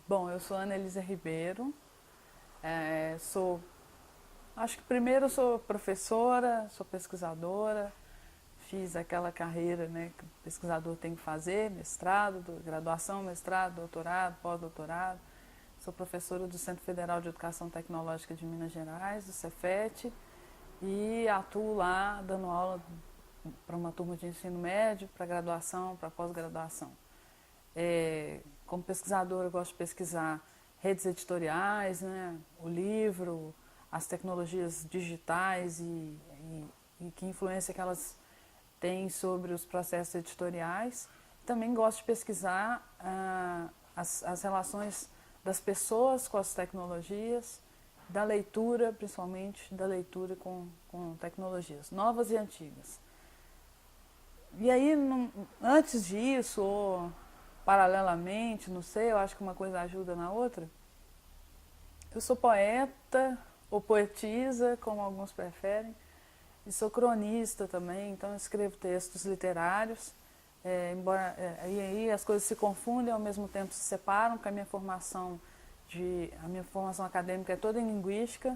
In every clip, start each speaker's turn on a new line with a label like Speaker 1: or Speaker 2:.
Speaker 1: Bom, eu sou Ana Elisa Ribeiro, sou, acho que primeiro eu sou professora, sou pesquisadora, fiz aquela carreira, né, que o pesquisador tem que fazer, mestrado, graduação, mestrado, doutorado, pós-doutorado. Sou professora do Centro Federal de Educação Tecnológica de Minas Gerais, do Cefet, e atuo lá dando aula para uma turma de ensino médio, para graduação, para pós-graduação. Como pesquisadora, eu gosto de pesquisar redes editoriais, né, o livro, as tecnologias digitais e que influência que elas têm sobre os processos editoriais. Também gosto de pesquisar as relações das pessoas com as tecnologias, da leitura, principalmente da leitura com tecnologias novas e antigas. E aí, antes disso, ou paralelamente, não sei, eu acho que uma coisa ajuda na outra, eu sou poeta, ou poetisa, como alguns preferem, e sou cronista também, então eu escrevo textos literários, e aí as coisas se confundem, ao mesmo tempo se separam, porque a minha formação acadêmica é toda em linguística,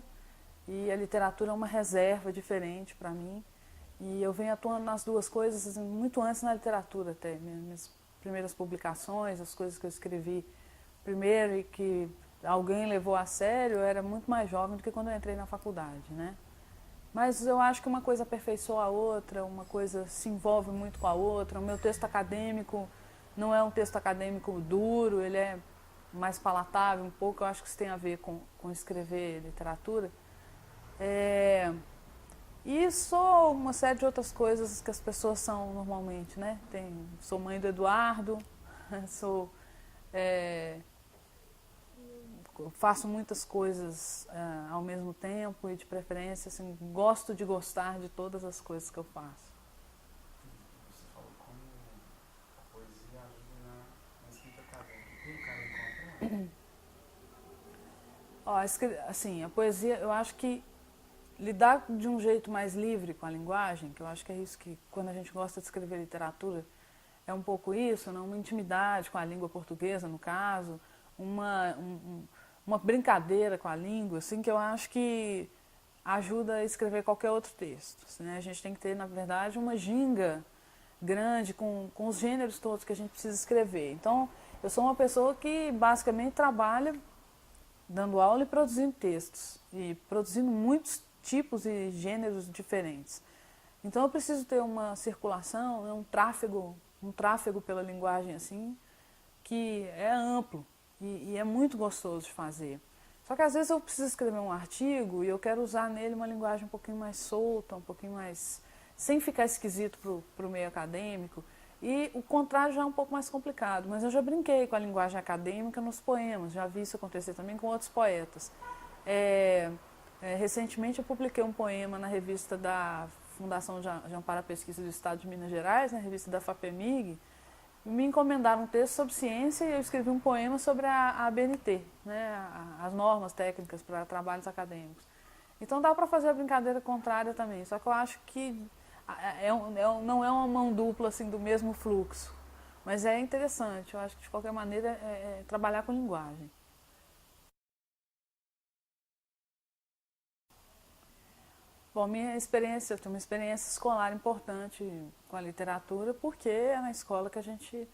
Speaker 1: e a literatura é uma reserva diferente para mim, e eu venho atuando nas duas coisas assim, muito antes na literatura até, minhas primeiras publicações, as coisas que eu escrevi primeiro e que alguém levou a sério, eu era muito mais jovem do que quando eu entrei na faculdade, né? Mas eu acho que uma coisa aperfeiçoa a outra, uma coisa se envolve muito com a outra. O meu texto acadêmico não é um texto acadêmico duro, ele é mais palatável um pouco, eu acho que isso tem a ver com escrever literatura. E sou uma série de outras coisas que as pessoas são normalmente, né? Sou mãe do Eduardo, sou, é, faço muitas coisas ao mesmo tempo e de preferência, assim, gosto de gostar de todas as coisas que eu faço.
Speaker 2: Você falou como a poesia ajuda na escrita acadêmica. Tem um cara encontra?
Speaker 1: Ó, assim, a poesia, eu acho que lidar de um jeito mais livre com a linguagem, que eu acho que é isso que, quando a gente gosta de escrever literatura, é um pouco isso, né? Uma intimidade com a língua portuguesa, no caso, uma brincadeira com a língua, assim, que eu acho que ajuda a escrever qualquer outro texto. Assim, né? A gente tem que ter, na verdade, uma ginga grande com os gêneros todos que a gente precisa escrever. Então, eu sou uma pessoa que basicamente trabalha dando aula e produzindo textos, e produzindo muitos tipos e gêneros diferentes. Então eu preciso ter uma circulação, né, um tráfego pela linguagem assim, que é amplo e é muito gostoso de fazer. Só que às vezes eu preciso escrever um artigo e eu quero usar nele uma linguagem um pouquinho mais solta, um pouquinho mais, sem ficar esquisito para o meio acadêmico. E o contrário já é um pouco mais complicado, mas eu já brinquei com a linguagem acadêmica nos poemas, já vi isso acontecer também com outros poetas. Recentemente eu publiquei um poema na revista da Fundação de Amparo à Pesquisa do Estado de Minas Gerais, na revista da FAPEMIG, e me encomendaram um texto sobre ciência e eu escrevi um poema sobre a ABNT, né, as normas técnicas para trabalhos acadêmicos. Então dá para fazer a brincadeira contrária também, só que eu acho que não é uma mão dupla assim do mesmo fluxo, mas é interessante, eu acho que de qualquer maneira é trabalhar com linguagem. Bom, minha experiência, eu tenho uma experiência escolar importante com a literatura, porque é na escola que a gente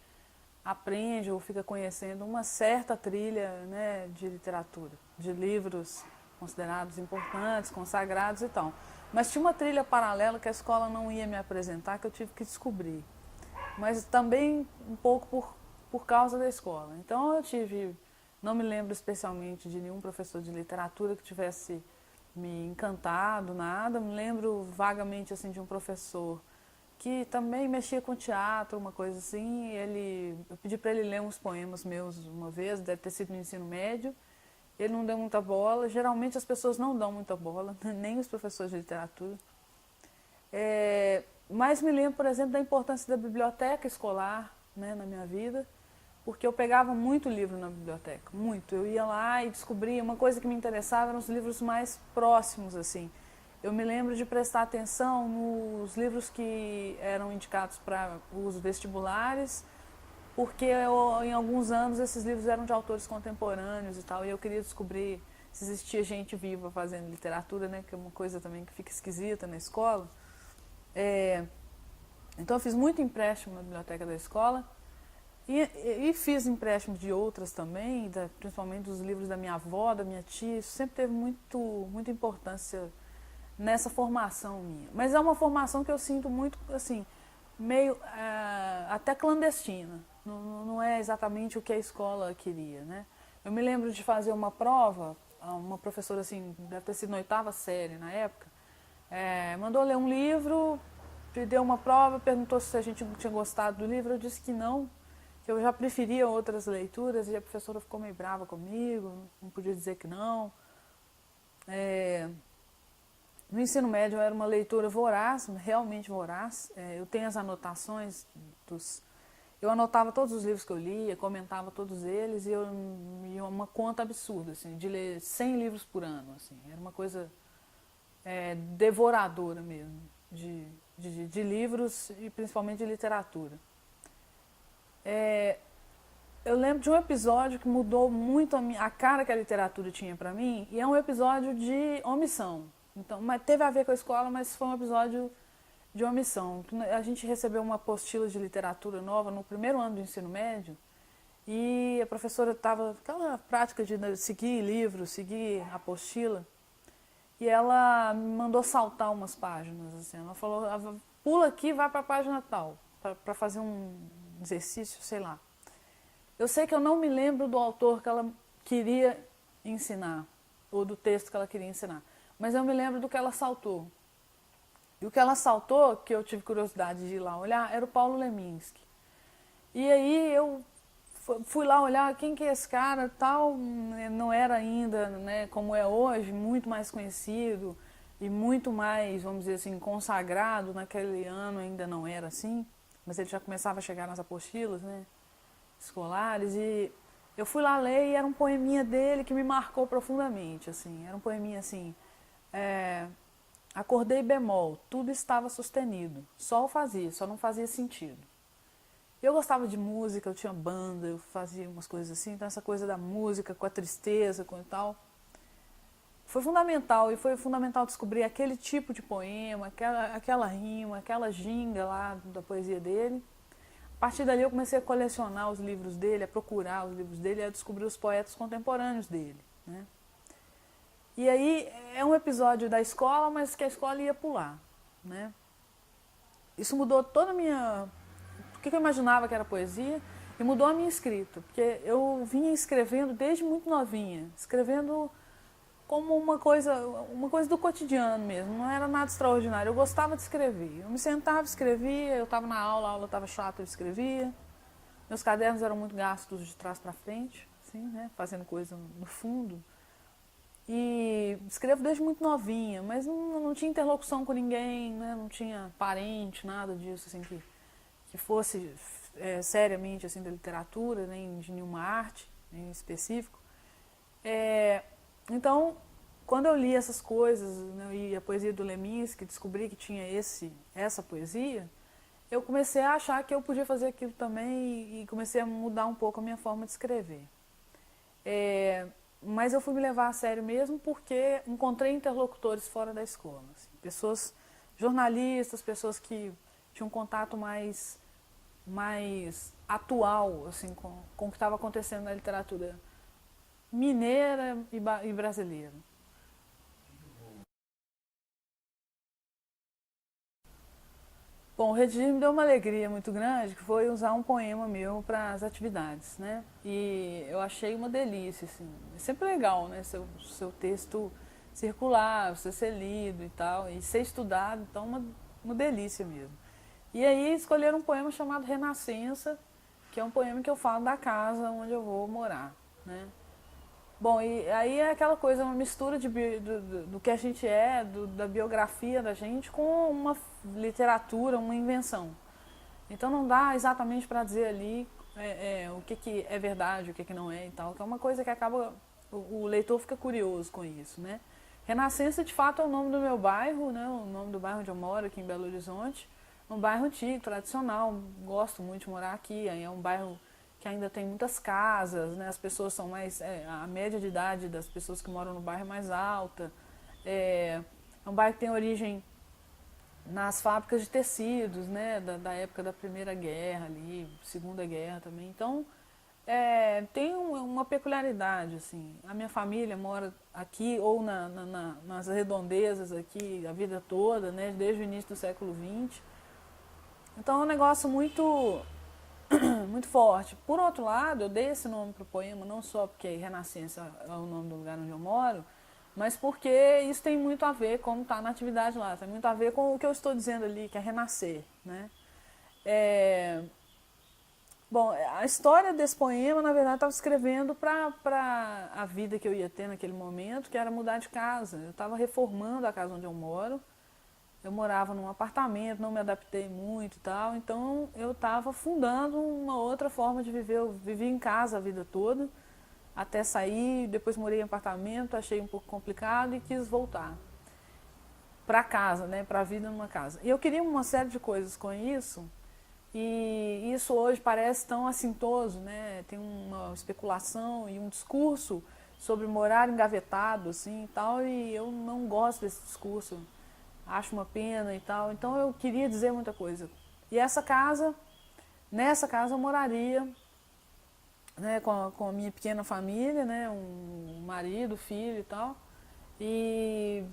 Speaker 1: aprende ou fica conhecendo uma certa trilha, né, de literatura, de livros considerados importantes, consagrados e tal. Mas tinha uma trilha paralela que a escola não ia me apresentar, que eu tive que descobrir. Mas também um pouco por causa da escola. Então eu tive, não me lembro especialmente de nenhum professor de literatura que tivesse me encantado, nada. Me lembro vagamente assim de um professor que também mexia com teatro, uma coisa assim. Eu pedi para ele ler uns poemas meus uma vez, deve ter sido no ensino médio. Ele não deu muita bola. Geralmente as pessoas não dão muita bola, nem os professores de literatura. Mas me lembro, por exemplo, da importância da biblioteca escolar, né, na minha vida, porque eu pegava muito livro na biblioteca, muito. Eu ia lá e descobria, uma coisa que me interessava eram os livros mais próximos, assim. Eu me lembro de prestar atenção nos livros que eram indicados para os vestibulares, porque em alguns anos esses livros eram de autores contemporâneos e tal, e eu queria descobrir se existia gente viva fazendo literatura, né, que é uma coisa também que fica esquisita na escola. Então eu fiz muito empréstimo na biblioteca da escola e fiz empréstimos de outras também, principalmente dos livros da minha avó, da minha tia. Isso sempre teve muita importância nessa formação minha. Mas é uma formação que eu sinto muito, assim, meio até clandestina. Não é exatamente o que a escola queria, né? Eu me lembro de fazer uma prova, uma professora, assim, deve ter sido na 8ª série na época, mandou ler um livro, deu uma prova, perguntou se a gente tinha gostado do livro, eu disse que não, que eu já preferia outras leituras, e a professora ficou meio brava comigo, não podia dizer que não. No ensino médio eu era uma leitora voraz, realmente voraz. Eu tenho as anotações eu anotava todos os livros que eu lia, comentava todos eles, e eu ia uma conta absurda, assim, de ler 100 livros por ano, assim. Era uma coisa devoradora mesmo, de livros e principalmente de literatura. Eu lembro de um episódio que mudou muito a cara que a literatura tinha para mim, e é um episódio de omissão. Então, mas teve a ver com a escola, mas foi um episódio de omissão. A gente recebeu uma apostila de literatura nova no primeiro ano do ensino médio, e a professora estava aquela prática de seguir livros, seguir apostila, e ela me mandou saltar umas páginas. Assim. Ela falou, pula aqui, vai para a página tal, para fazer um exercício, sei lá. Eu sei que eu não me lembro do autor que ela queria ensinar, ou do texto que ela queria ensinar, mas eu me lembro do que ela saltou. E o que ela saltou, que eu tive curiosidade de ir lá olhar, era o Paulo Leminski. E aí eu fui lá olhar quem que é esse cara, tal, não era ainda, né, como é hoje, muito mais conhecido e muito mais, vamos dizer assim, consagrado. Naquele ano ainda não era assim, mas ele já começava a chegar nas apostilas, né, escolares, e eu fui lá ler e era um poeminha dele que me marcou profundamente, assim, era um poeminha assim, acordei bemol, tudo estava sustenido, sol fazia, só não fazia sentido. Eu gostava de música, eu tinha banda, eu fazia umas coisas assim, então essa coisa da música com a tristeza, com e tal, foi fundamental, e foi fundamental descobrir aquele tipo de poema, aquela rima, aquela ginga lá da poesia dele. A partir dali eu comecei a colecionar os livros dele, a procurar os livros dele, a descobrir os poetas contemporâneos dele, né? E aí é um episódio da escola, mas que a escola ia pular, né? Isso mudou toda a minha... O que eu imaginava que era poesia, e mudou a minha escrita, porque eu vinha escrevendo desde muito novinha, escrevendo como uma coisa do cotidiano mesmo, não era nada extraordinário. Eu gostava de escrever, eu me sentava, escrevia, eu estava na aula, a aula estava chata, eu escrevia. Meus cadernos eram muito gastos de trás para frente, assim, né, fazendo coisa no fundo. E escrevo desde muito novinha, mas não tinha interlocução com ninguém, né, não tinha parente, nada disso, assim, que fosse seriamente assim, da literatura, nem de nenhuma arte em específico. Então, quando eu li essas coisas, né, e a poesia do Leminski, descobri que tinha essa poesia, eu comecei a achar que eu podia fazer aquilo também, e comecei a mudar um pouco a minha forma de escrever. Mas eu fui me levar a sério mesmo porque encontrei interlocutores fora da escola. Assim, pessoas, jornalistas, pessoas que tinham um contato mais atual assim, com o que estava acontecendo na literatura mineira e brasileira. Bom, o redigir me deu uma alegria muito grande, que foi usar um poema meu para as atividades, né? E eu achei uma delícia, assim. É sempre legal, né? Seu texto circular, você ser lido e tal, e ser estudado, então uma delícia mesmo. E aí escolheram um poema chamado Renascença, que é um poema que eu falo da casa onde eu vou morar, né? Bom, e aí é aquela coisa, uma mistura do que a gente da biografia da gente com uma literatura, uma invenção. Então não dá exatamente para dizer ali o que é verdade, o que não é e tal, que é uma coisa que acaba, o leitor fica curioso com isso, né? Renascença, de fato, é o nome do meu bairro, né? O nome do bairro onde eu moro, aqui em Belo Horizonte, um bairro antigo, tradicional, gosto muito de morar aqui, é um bairro que ainda tem muitas casas, né? As pessoas são mais, a média de idade das pessoas que moram no bairro é mais alta, é um bairro que tem origem nas fábricas de tecidos, né? Da época da Primeira Guerra ali, Segunda Guerra também, então tem uma peculiaridade, assim. A minha família mora aqui ou nas redondezas aqui a vida toda, né? Desde o início do século XX. Então é um negócio muito, muito forte. Por outro lado, eu dei esse nome para o poema não só porque Renascença é o nome do lugar onde eu moro, mas porque isso tem muito a ver, como está na atividade lá, tem muito a ver com o que eu estou dizendo ali, que é renascer, né? Bom, a história desse poema, na verdade, estava escrevendo para a vida que eu ia ter naquele momento, que era mudar de casa. Eu estava reformando a casa onde eu moro. Eu morava num apartamento, não me adaptei muito e tal, então eu estava fundando uma outra forma de viver. Eu vivi em casa a vida toda, até sair, depois morei em apartamento, achei um pouco complicado e quis voltar para casa, né, para a vida numa casa. E eu queria uma série de coisas com isso, e isso hoje parece tão assintoso, né? Tem uma especulação e um discurso sobre morar engavetado, assim, e tal, e eu não gosto desse discurso. Acho uma pena e tal. Então eu queria dizer muita coisa. E nessa casa eu moraria, né, com a minha pequena família, né, um marido, filho e tal. E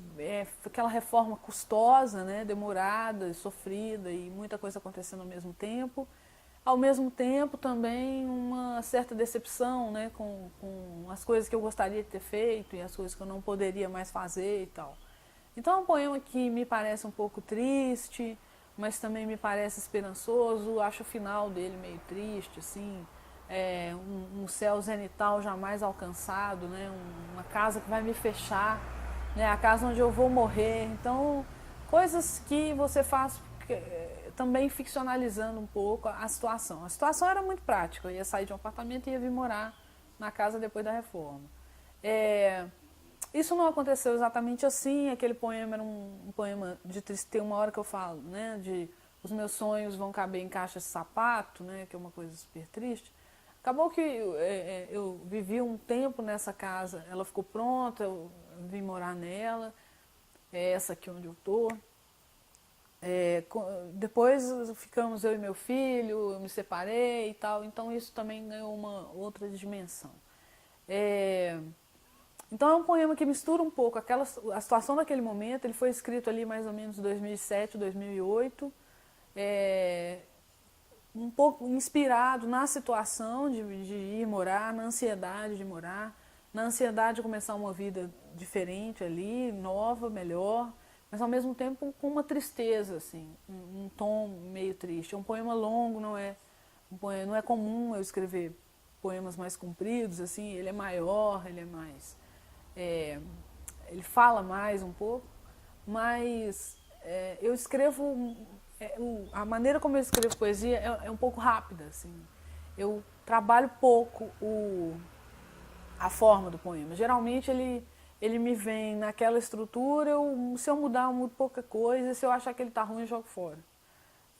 Speaker 1: aquela reforma custosa, né, demorada, sofrida e muita coisa acontecendo ao mesmo tempo. Ao mesmo tempo também uma certa decepção, né, com as coisas que eu gostaria de ter feito e as coisas que eu não poderia mais fazer e tal. Então é um poema que me parece um pouco triste, mas também me parece esperançoso. Acho o final dele meio triste, assim, um céu zenital jamais alcançado, né? Uma casa que vai me fechar, né? A casa onde eu vou morrer. Então, coisas que você faz também ficcionalizando um pouco a situação. A situação era muito prática, eu ia sair de um apartamento e ia vir morar na casa depois da reforma. Isso não aconteceu exatamente assim, aquele poema era um poema de tristeza, tem uma hora que eu falo, né, de os meus sonhos vão caber em caixas de sapato, né, que é uma coisa super triste. Acabou que eu vivi um tempo nessa casa, ela ficou pronta, eu vim morar nela, é essa aqui onde eu estou. Depois ficamos eu e meu filho, eu me separei e tal, então isso também ganhou uma outra dimensão. Então é um poema que mistura um pouco a situação daquele momento. Ele foi escrito ali mais ou menos em 2007, 2008, um pouco inspirado na situação de ir morar, na ansiedade de morar, na ansiedade de começar uma vida diferente ali, nova, melhor, mas ao mesmo tempo com uma tristeza, assim, um tom meio triste. É um poema longo, não é comum eu escrever poemas mais compridos, assim, ele é maior, ele é mais ele fala mais um pouco, mas eu escrevo, a maneira como eu escrevo poesia é um pouco rápida, assim. Eu trabalho pouco a forma do poema. Geralmente ele me vem naquela estrutura, se eu mudar, eu mudo pouca coisa, se eu achar que ele está ruim, eu jogo fora.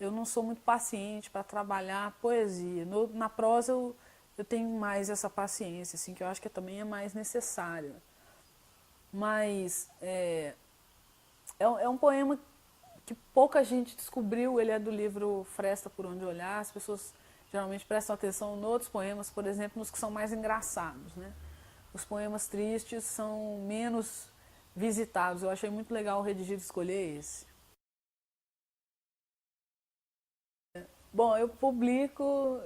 Speaker 1: Eu não sou muito paciente para trabalhar poesia. Na prosa eu tenho mais essa paciência, assim, que eu acho que também é mais necessária. Mas é um poema que pouca gente descobriu, ele é do livro Fresta por Onde Olhar. As pessoas geralmente prestam atenção em outros poemas, por exemplo, nos que são mais engraçados, né? Os poemas tristes são menos visitados. Eu achei muito legal o Redigido escolher esse. Bom, eu publico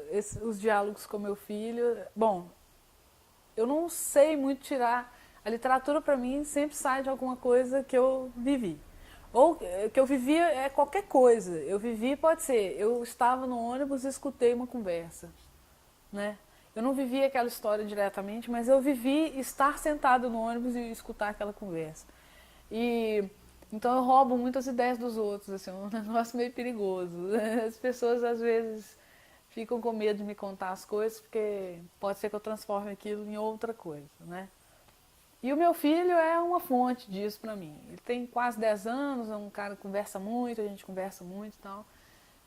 Speaker 1: os diálogos com meu filho. Bom, eu não sei muito tirar. A literatura para mim sempre sai de alguma coisa que eu vivi. Ou que eu vivia é qualquer coisa. Eu vivi, pode ser, eu estava no ônibus e escutei uma conversa, né? Eu não vivi aquela história diretamente, mas eu vivi estar sentado no ônibus e escutar aquela conversa. E então eu roubo muitas ideias dos outros, assim, é um negócio meio perigoso. As pessoas às vezes ficam com medo de me contar as coisas, porque pode ser que eu transforme aquilo em outra coisa, né? E o meu filho é uma fonte disso pra mim. Ele tem quase 10 anos, é um cara que conversa muito, a gente conversa muito e tal.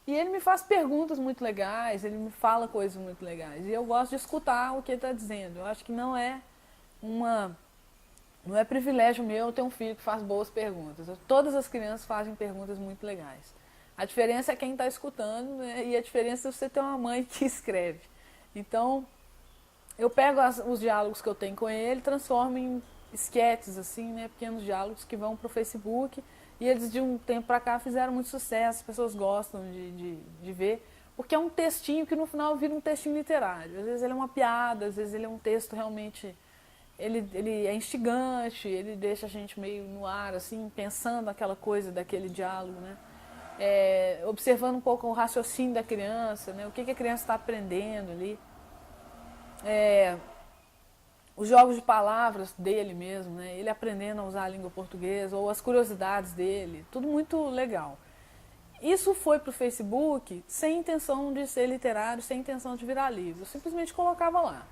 Speaker 1: E ele me faz perguntas muito legais, ele me fala coisas muito legais. E eu gosto de escutar o que ele está dizendo. Eu acho que não é privilégio meu ter um filho que faz boas perguntas. Todas as crianças fazem perguntas muito legais. A diferença é quem está escutando, né? E a diferença é você ter uma mãe que escreve. Então, eu pego os diálogos que eu tenho com ele, transformo em esquetes, assim, né? Pequenos diálogos que vão para o Facebook. E eles, de um tempo para cá, fizeram muito sucesso, as pessoas gostam de ver, porque é um textinho que no final vira um textinho literário. Às vezes ele é uma piada, às vezes ele é um texto realmente... Ele é instigante, ele deixa a gente meio no ar, assim, pensando aquela coisa daquele diálogo, né? Observando um pouco o raciocínio da criança, né? O que a criança está aprendendo ali. Os jogos de palavras dele mesmo, né? Ele aprendendo a usar a língua portuguesa, ou as curiosidades dele, tudo muito legal. Isso foi para o Facebook sem intenção de ser literário, sem intenção de virar livro. Eu simplesmente colocava lá.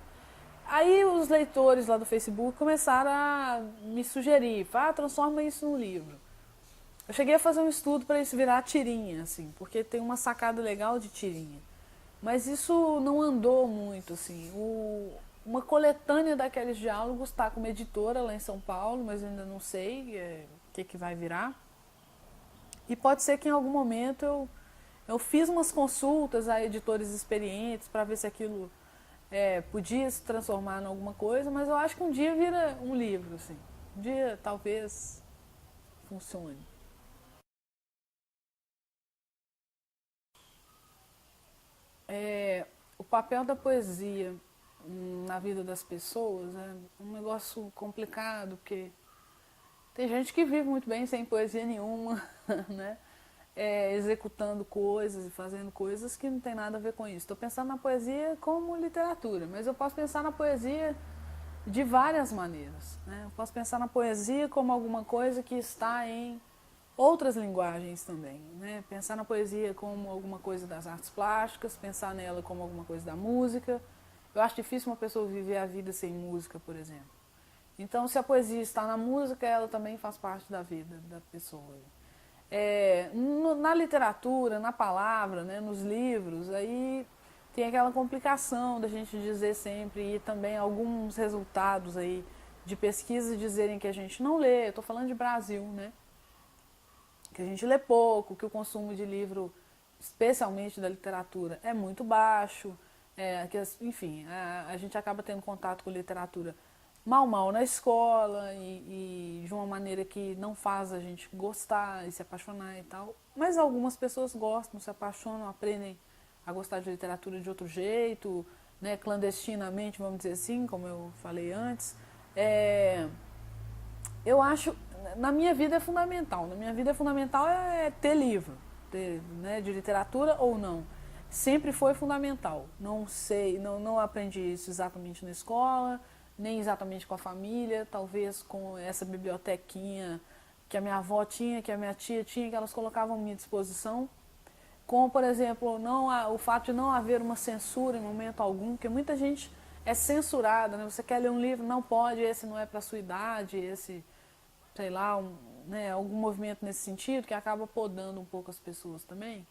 Speaker 1: Aí os leitores lá do Facebook começaram a me sugerir, transforma isso num livro. Eu cheguei a fazer um estudo para isso virar tirinha, assim, porque tem uma sacada legal de tirinha. Mas isso não andou muito, assim. Uma coletânea daqueles diálogos está com uma editora lá em São Paulo, mas ainda não sei o que vai virar. E pode ser que em algum momento eu fiz umas consultas a editores experientes para ver se aquilo podia se transformar em alguma coisa, mas eu acho que um dia vira um livro, assim. Um dia talvez funcione. O papel da poesia na vida das pessoas é um negócio complicado, porque tem gente que vive muito bem sem poesia nenhuma, né? Executando coisas e fazendo coisas que não tem nada a ver com isso. Estou pensando na poesia como literatura, mas eu posso pensar na poesia de várias maneiras, né? Eu posso pensar na poesia como alguma coisa que está em outras linguagens também, né? Pensar na poesia como alguma coisa das artes plásticas, pensar nela como alguma coisa da música. Eu acho difícil uma pessoa viver a vida sem música, por exemplo. Então, se a poesia está na música, ela também faz parte da vida da pessoa. Na literatura, na palavra, né, nos livros, aí tem aquela complicação da gente dizer sempre, e também alguns resultados aí de pesquisas dizerem que a gente não lê. Eu estou falando de Brasil, né? Que a gente lê pouco, que o consumo de livro, especialmente da literatura, é muito baixo, enfim, a gente acaba tendo contato com literatura mal na escola e de uma maneira que não faz a gente gostar e se apaixonar e tal. Mas algumas pessoas gostam, se apaixonam, aprendem a gostar de literatura de outro jeito, né, clandestinamente, vamos dizer assim, como eu falei antes. Eu acho, na minha vida é fundamental. Na minha vida é fundamental ter livro, né, de literatura ou não. Sempre foi fundamental. Não sei, não aprendi isso exatamente na escola, nem exatamente com a família, talvez com essa bibliotequinha que a minha avó tinha, que a minha tia tinha, que elas colocavam à minha disposição. Como, por exemplo, o fato de não haver uma censura em momento algum, porque muita gente é censurada, né? Você quer ler um livro, não pode, esse não é para a sua idade, esse, sei lá, né, algum movimento nesse sentido, que acaba podando um pouco as pessoas também.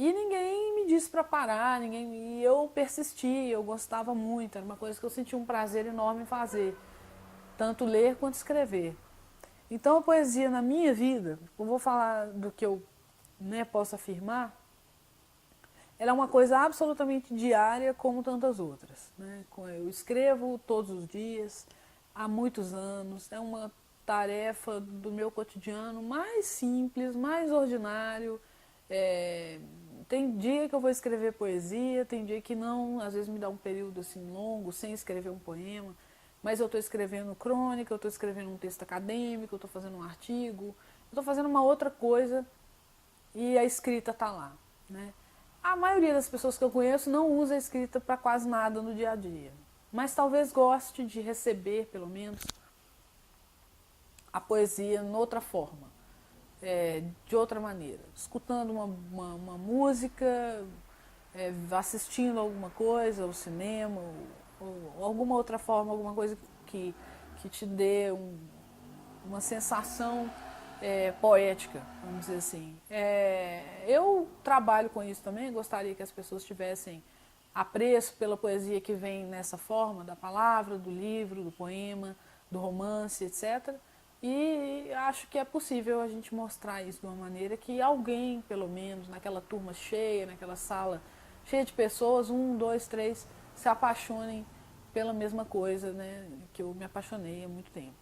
Speaker 1: E ninguém me disse para parar, e eu persisti, eu gostava muito, era uma coisa que eu sentia um prazer enorme em fazer, tanto ler quanto escrever. Então a poesia na minha vida, eu vou falar do que eu, né, posso afirmar, ela é uma coisa absolutamente diária como tantas outras, né? Eu escrevo todos os dias, há muitos anos, é uma tarefa do meu cotidiano mais simples, mais ordinário. Tem dia que eu vou escrever poesia, tem dia que não, às vezes me dá um período assim longo sem escrever um poema, mas eu estou escrevendo crônica, eu estou escrevendo um texto acadêmico, eu estou fazendo um artigo, eu estou fazendo uma outra coisa e a escrita está lá, né? A maioria das pessoas que eu conheço não usa a escrita para quase nada no dia a dia, mas talvez goste de receber, pelo menos, a poesia em outra forma. De outra maneira, escutando uma música, assistindo alguma coisa, ao cinema, ou alguma outra forma, alguma coisa que te dê uma sensação poética, vamos dizer assim. Eu trabalho com isso também, gostaria que as pessoas tivessem apreço pela poesia que vem nessa forma, da palavra, do livro, do poema, do romance, etc. E acho que é possível a gente mostrar isso de uma maneira que alguém, pelo menos, naquela turma cheia, naquela sala cheia de pessoas, 1, 2, 3, se apaixonem pela mesma coisa, né, que eu me apaixonei há muito tempo.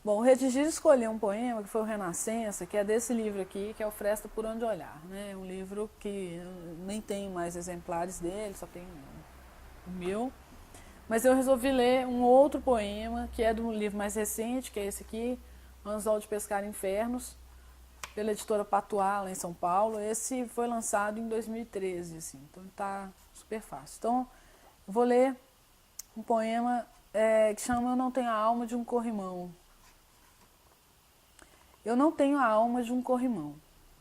Speaker 1: Bom, o Redigir escolheu um poema que foi o Renascença, que é desse livro aqui, que é o Fresta por Onde Olhar. Né? É um livro que nem tem mais exemplares dele, só tem o meu. Mas eu resolvi ler um outro poema, que é de um livro mais recente, que é esse aqui, Anzol de Pescar Infernos, pela editora Patuá, lá em São Paulo. Esse foi lançado em 2013, assim, então está super fácil. Então, vou ler um poema que chama Eu Não Tenho a Alma de um Corrimão. Eu não tenho a alma de um corrimão.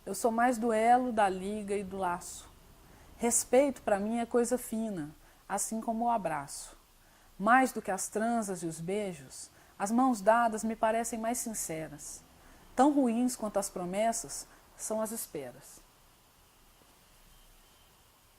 Speaker 1: Eu sou mais do elo, da liga e do laço. Respeito para mim é coisa fina, assim como o abraço. Mais do que as transas e os beijos, as mãos dadas me parecem mais sinceras. Tão ruins quanto as promessas são as esperas.